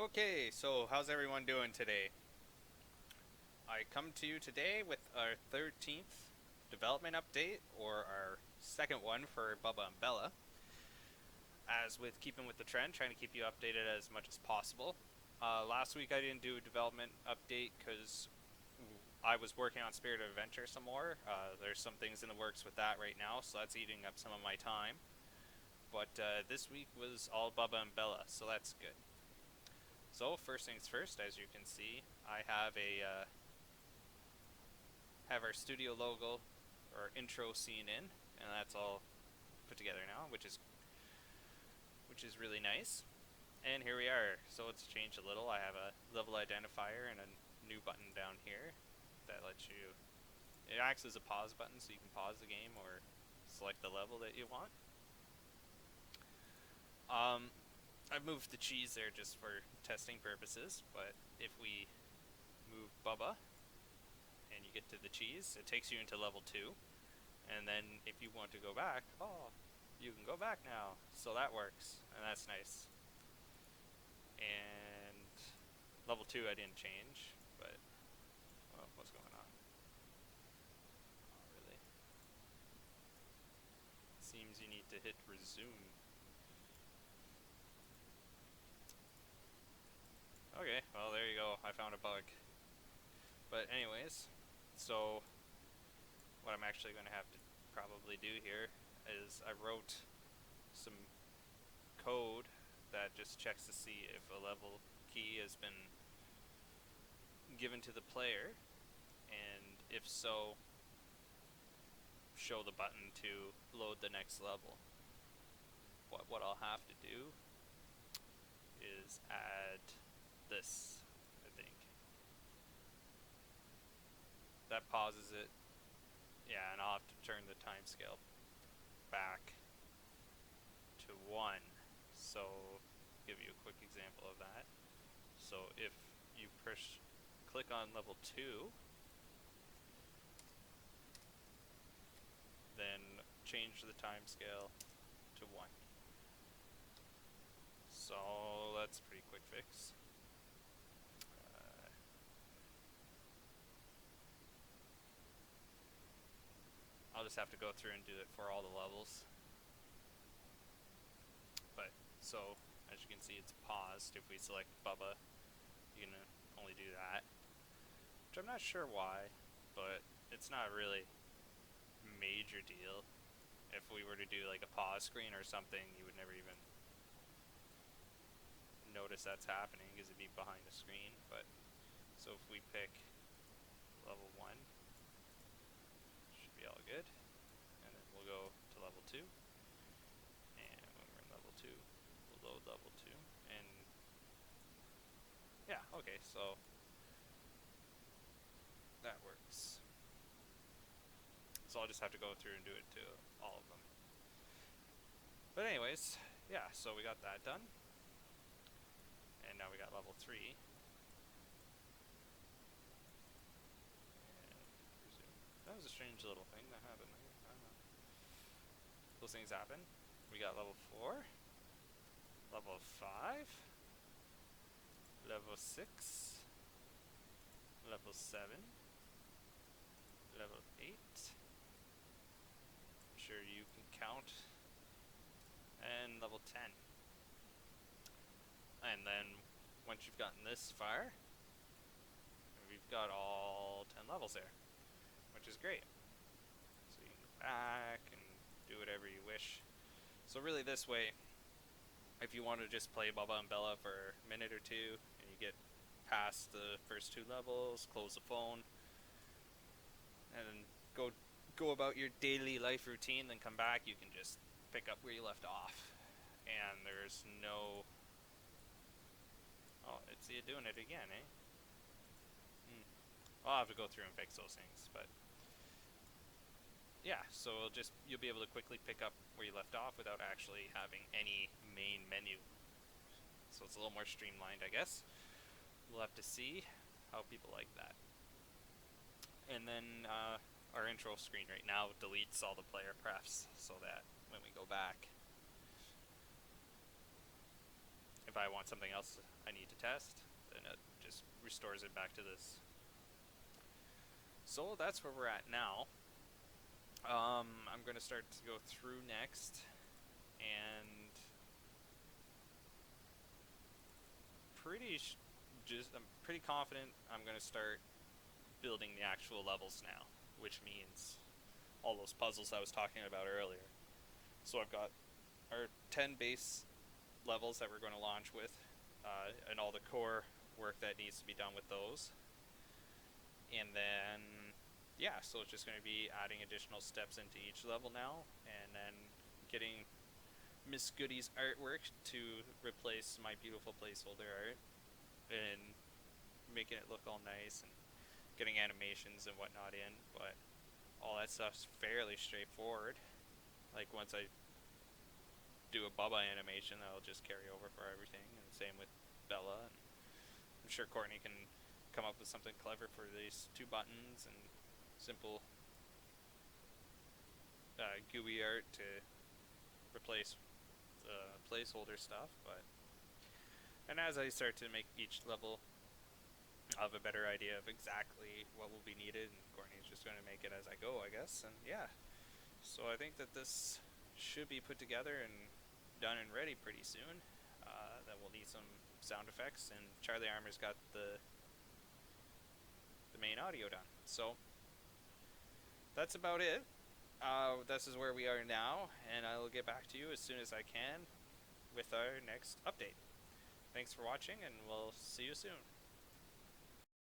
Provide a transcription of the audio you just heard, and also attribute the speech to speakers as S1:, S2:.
S1: Okay, so how's everyone doing today? I come to you today with our 13th development update, or our second one for Bubba and Bella. As with keeping with the trend, trying to keep you updated as much as possible. Last week I didn't do a development update because I was working on Spirit of Adventure some more. There's some things in the works with that right now, so that's eating up some of my time. But this week was all Bubba and Bella, so that's good. So first things first, as you can see, I have our studio logo or intro scene in, and that's all put together now, which is really nice. And here we are. So it's changed a little. I have a level identifier and a new button down here that lets you. It acts as a pause button, so you can pause the game or select the level that you want. I've moved the cheese there just for testing purposes, but if we move Bubba and you get to the cheese, it takes you into level 2. And then if you want to go back, you can go back now. So that works, and that's nice. And level 2 I didn't change, but what's going on? Oh, really? Seems you need to hit resume. Okay, well there you go. I found a bug. But anyways, so what I'm actually going to have to probably do here is I wrote some code that just checks to see if a level key has been given to the player, and if so, show the button to load the next level. What I'll have to do is add this, I think. That pauses it. Yeah, and I'll have to turn the timescale back to 1. So, give you a quick example of that. So if you click on level 2, then change the timescale to 1. So that's a pretty quick fix. I'll just have to go through and do it for all the levels. But so as you can see, it's paused. If we select Bubba, you can only do that, which I'm not sure why, but it's not really a major deal. If we were to do like a pause screen or something, you would never even notice that's happening because it'd be behind the screen. But so if we pick level 1, should be all good, and then we'll go to level 2, and when we're in level 2, we'll load level 2, and yeah, okay, so that works. So I'll just have to go through and do it to all of them. But anyways, yeah, so we got that done. And now we got level 3. And resume. That was a strange little thing that happened. I don't know. Those things happen. We got level 4. Level 5. Level 6. Level 7. Level 8. I'm sure you can count. And level 10. And then once you've gotten this far, we've got all 10 levels there, which is great. So you can go back and do whatever you wish. So really this way, if you want to just play Bubba and Bella for a minute or two, and you get past the first 2 levels, close the phone, and go about your daily life routine, then come back, you can just pick up where you left off. And there's no... Oh, it's you doing it again, eh? I'll have to go through and fix those things, but yeah, so you'll be able to quickly pick up where you left off without actually having any main menu. So it's a little more streamlined, I guess. We'll have to see how people like that. And then our intro screen right now deletes all the player prefs so that when we go back, if I want something else I need to test, then it just restores it back to this. So that's where we're at now. I'm going to start to go through next, and I'm pretty confident I'm going to start building the actual levels now, which means all those puzzles I was talking about earlier. So I've got our 10 base levels that we're going to launch with, and all the core work that needs to be done with those. And then, yeah, so it's just going to be adding additional steps into each level now, and then getting Miss Goody's artwork to replace my beautiful placeholder art, and making it look all nice, and getting animations and whatnot in. But all that stuff's fairly straightforward. Like, once I do a Bubba animation, that'll just carry over for everything, and same with Bella. And I'm sure Courtney can come up with something clever for these 2 buttons and simple GUI art to replace the placeholder stuff. And as I start to make each level, I'll have a better idea of exactly what will be needed, and Courtney's just going to make it as I go, I guess. And yeah, so I think that this should be put together and done and ready pretty soon. Then we'll need some sound effects, and Charlie Armour's got the main audio done. So that's about it. This is where we are now, and I'll get back to you as soon as I can with our next update. Thanks for watching, and we'll see you soon.